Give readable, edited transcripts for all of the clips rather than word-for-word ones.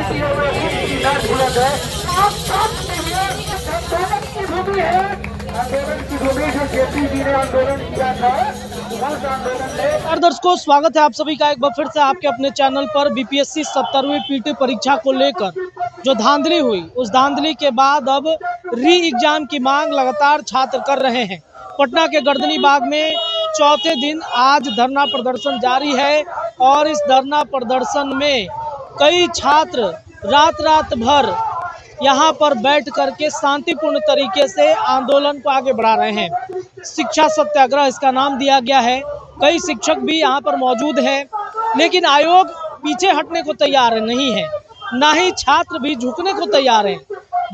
पार्टियों में भी ना भूला जाए। आप सब आंदोलन की भूमि है, आंदोलन की भूमि जो जेपी जी ने आंदोलन किया था, उस आंदोलन में। दर्शकों, स्वागत है आप सभी का एक बार फिर से आपके अपने चैनल पर। बीपीएससी 70वीं पीटी परीक्षा को लेकर जो धांधली हुई, उस धांधली के बाद अब री एग्जाम की मांग लगातार छात्र कर रहे हैं। पटना के गर्दनी बाग में चौथे दिन आज धरना प्रदर्शन जारी है और इस धरना प्रदर्शन में कई छात्र रात भर यहाँ पर बैठ करके शांतिपूर्ण तरीके से आंदोलन को आगे बढ़ा रहे हैं। शिक्षा सत्याग्रह इसका नाम दिया गया है। कई शिक्षक भी यहाँ पर मौजूद हैं, लेकिन आयोग पीछे हटने को तैयार नहीं है, ना ही छात्र भी झुकने को तैयार हैं।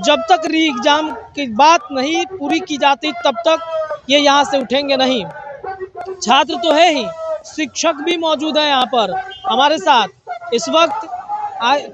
जब तक री एग्जाम की बात नहीं पूरी की जाती तब तक ये यहाँ से उठेंगे नहीं। छात्र तो है ही, शिक्षक भी मौजूद हैं यहाँ पर हमारे साथ। इस वक्त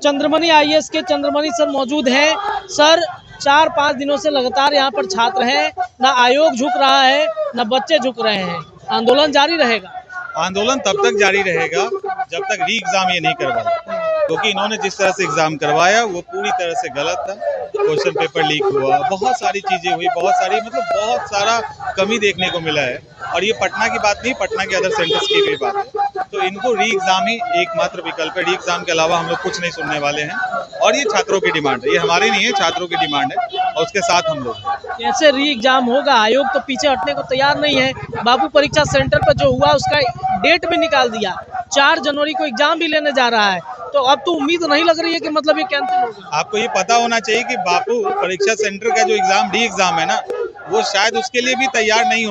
चंद्रमणि आईएएस के चंद्रमणि सर मौजूद हैं। सर, 4-5 दिनों से लगातार यहाँ पर छात्र हैं, ना आयोग झुक रहा है ना बच्चे झुक रहे हैं। आंदोलन जारी रहेगा। आंदोलन तब तक जारी रहेगा जब तक री एग्जाम ये नहीं करवाया, क्योंकि इन्होंने जिस तरह से एग्जाम करवाया वो पूरी तरह से गलत था। क्वेश्चन पेपर लीक हुआ, बहुत सारी चीजें हुई, बहुत सारा कमी देखने को मिला है। और ये पटना की बात नहीं, पटना के अदर सेंटर्स की भी बात है। तो इनको री एग्जाम ही एकमात्र विकल्प है। री एग्जाम के अलावा हम लोग कुछ नहीं सुनने वाले हैं। और ये छात्रों की डिमांड है, ये हमारी नहीं है, छात्रों की डिमांड है और उसके साथ हम लोग। कैसे री एग्जाम होगा? आयोग तो पीछे हटने को तैयार नहीं है। बाबू परीक्षा सेंटर पर जो हुआ उसका डेट भी निकाल दिया, 4 जनवरी को एग्जाम भी लेने जा रहा है। तो अब तो उम्मीद नहीं लग रही है कि मतलब ये कैंसिल होगा। आपको ये पता होना चाहिए कि बापू परीक्षा सेंटर का जो एग्जाम री एग्जाम है ना, वो शायद उसके लिए भी तैयार नहीं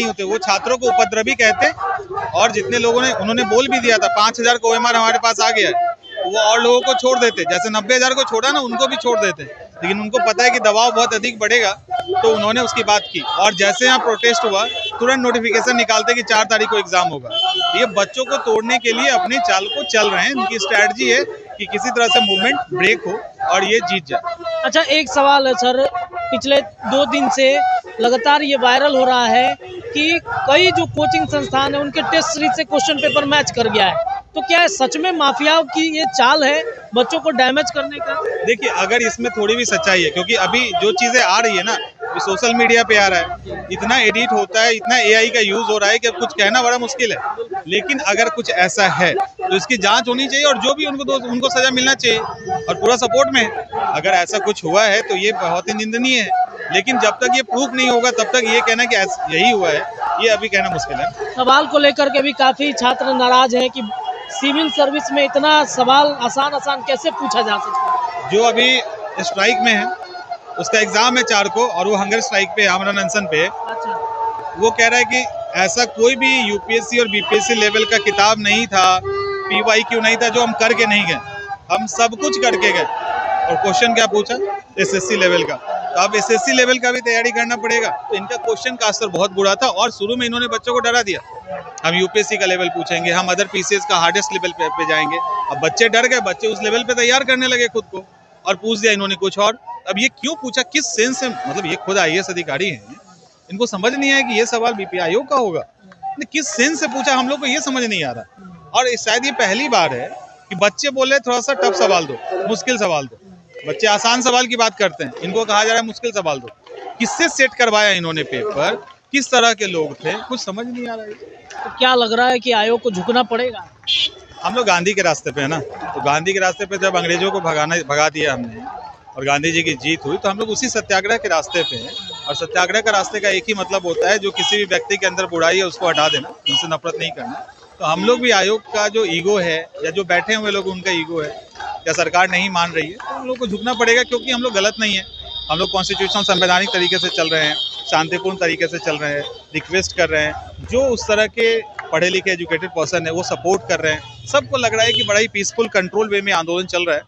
होते, वो छात्रों को उपद्रवी कहते। और जितने लोगों ने उन्होंने बोल भी दिया था 5000 को OMR हमारे पास आ गया है, वो और लोगों को छोड़ देते, जैसे 90,000 को छोड़ा ना, उनको भी छोड़ देते। लेकिन उनको पता है कि दबाव बहुत अधिक बढ़ेगा, तो उन्होंने उसकी बात की। और जैसे यहाँ प्रोटेस्ट हुआ, तुरंत नोटिफिकेशन निकालते कि 4 तारीख को एग्जाम होगा। ये बच्चों को तोड़ने के लिए अपने चाल को चल रहे हैं। इनकी स्ट्रैटेजी है कि किसी तरह से मूवमेंट ब्रेक हो और ये जीत जाए। अच्छा, एक सवाल है सर, पिछले 2 दिन से लगातार ये वायरल हो रहा है कि कई जो कोचिंग संस्थान है उनके टेस्ट सीरीज से क्वेश्चन पेपर मैच कर गया है। तो क्या है सच में माफियाओं की ये चाल है बच्चों को डैमेज करने का? देखिए, अगर इसमें थोड़ी भी सच्चाई है, क्योंकि अभी जो चीजें आ रही है ना, सोशल मीडिया पे आ रहा है, इतना एडिट होता है, इतना AI का यूज हो रहा है कि अब कुछ कहना बड़ा मुश्किल है। लेकिन अगर कुछ ऐसा है तो इसकी जांच होनी चाहिए और जो भी उनको सजा मिलना चाहिए, और पूरा सपोर्ट में है। अगर ऐसा कुछ हुआ है तो ये बहुत ही निंदनीय है। लेकिन जब तक ये प्रूफ नहीं होगा तब तक ये कहना कि यही हुआ है, ये अभी कहना मुश्किल है। सवाल को लेकर के भी काफी छात्र नाराज हैं कि सिविल सर्विस में इतना सवाल आसान कैसे पूछा जा सकता है। जो अभी स्ट्राइक में है उसका एग्जाम है 4 को, और वो हंगर स्ट्राइक पे, आमरण अनशन पे। अच्छा, वो कह रहा है कि ऐसा कोई भी UPSC और BPSC लेवल का किताब नहीं था, PYQ नहीं था जो हम करके नहीं गए। हम सब कुछ करके गए। और क्वेश्चन क्या पूछा? SSC लेवल का। तो अब SSC लेवल का भी तैयारी करना पड़ेगा। तो इनका क्वेश्चन का असर बहुत बुरा था और शुरू में इन्होंने बच्चों को डरा दिया, हम UPSC का लेवल पूछेंगे, हम अदर PCS का हार्डेस्ट लेवल पे जाएंगे। अब बच्चे डर गए, बच्चे उस लेवल पे तैयार करने लगे खुद को, और पूछ दिया इन्होंने कुछ और। अब ये क्यों पूछा, किस सेंस से? मतलब ये खुद IAS अधिकारी हैं, इनको समझ नहीं आया कि ये सवाल BP आयोग का होगा। किस सेंस से पूछा, हम लोग को ये समझ नहीं आ रहा। और शायद ये पहली बार है कि बच्चे बोल रहे थोड़ा सा टफ सवाल दो, मुश्किल सवाल दो। बच्चे आसान सवाल की बात करते हैं, इनको कहा जा रहा है मुश्किल सवाल दो। किससे सेट करवाया इन्होंने पेपर, किस तरह के लोग थे, कुछ समझ नहीं आ रहा है। तो क्या लग रहा है कि आयोग को झुकना पड़ेगा? हम लोग गांधी के रास्ते पे है ना, तो गांधी के रास्ते पे जब अंग्रेजों को भगा दिया हमने और गांधी जी की जीत हुई, तो हम लोग उसी सत्याग्रह के रास्ते पे हैं। और सत्याग्रह का रास्ते का एक ही मतलब होता है, जो किसी भी व्यक्ति के अंदर बुराई है उसको हटा देना, उनसे नफरत नहीं करना। तो हम लोग भी आयोग का जो ईगो है, या जो बैठे हुए लोग उनका ईगो है, या सरकार नहीं मान रही है, तो हम लोग को झुकना पड़ेगा। क्योंकि हम लोग गलत नहीं है, हम लोग कॉन्स्टिट्यूशन संवैधानिक तरीके से चल रहे हैं, शांतिपूर्ण तरीके से चल रहे हैं, रिक्वेस्ट कर रहे हैं। जो उस तरह के पढ़े लिखे एजुकेटेड पर्सन है वो सपोर्ट कर रहे हैं। सबको लग रहा है कि बड़ा ही पीसफुल कंट्रोल वे में आंदोलन चल रहा है,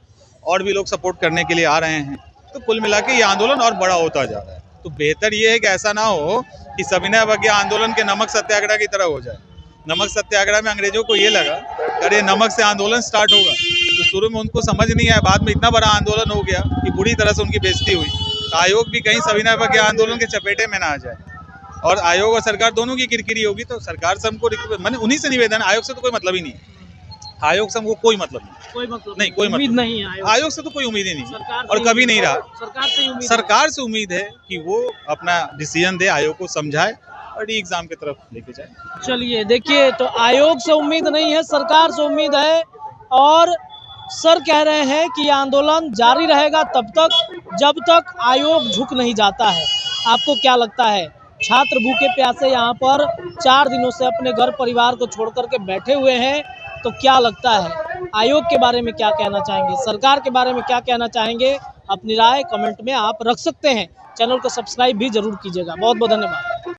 और भी लोग सपोर्ट करने के लिए आ रहे हैं। तो कुल मिला के ये आंदोलन और बड़ा होता जा रहा है। तो बेहतर ये है कि ऐसा ना हो कि सविनय अवज्ञा आंदोलन के नमक सत्याग्रह की तरह हो जाए। नमक सत्याग्रह में अंग्रेजों को ये लगा अरे नमक से आंदोलन स्टार्ट होगा, तो शुरू में उनको समझ नहीं आया, बाद में इतना बड़ा आंदोलन हो गया कि बुरी तरह से उनकी बेइज्जती हुई। तो आयोग भी कहीं सविनय अवज्ञा आंदोलन के चपेटे में ना आ जाए, और आयोग और सरकार दोनों की किरकिरी होगी। तो सरकार से हमको मैंने उन्हीं से निवेदन, आयोग से तो कोई मतलब ही नहीं है। आयोग से हमको कोई मतलब नहीं, कोई मतलब नहीं, कोई उम्मीद मतलब नहीं है आयोग से तो कोई उम्मीद ही नहीं सरकार है से और ही कभी नहीं उम्मीद रहा। सरकार से ही उम्मीद सरकार से उम्मीद है कि वो अपना डिसीजन दे, आयोग को समझाए और री एग्जाम की तरफ लेके जाए। चलिए देखिए, तो आयोग से उम्मीद नहीं है, सरकार से उम्मीद है। और सर कह रहे हैं कि ये आंदोलन जारी रहेगा तब तक जब तक आयोग झुक नहीं जाता है। आपको क्या लगता है? छात्र भूखे प्यासे यहाँ पर 4 दिनों से अपने घर परिवार को छोड़ करके बैठे हुए हैं, तो क्या लगता है आयोग के बारे में क्या कहना चाहेंगे, सरकार के बारे में क्या कहना चाहेंगे? अपनी राय कमेंट में आप रख सकते हैं। चैनल को सब्सक्राइब भी जरूर कीजिएगा। बहुत बहुत धन्यवाद।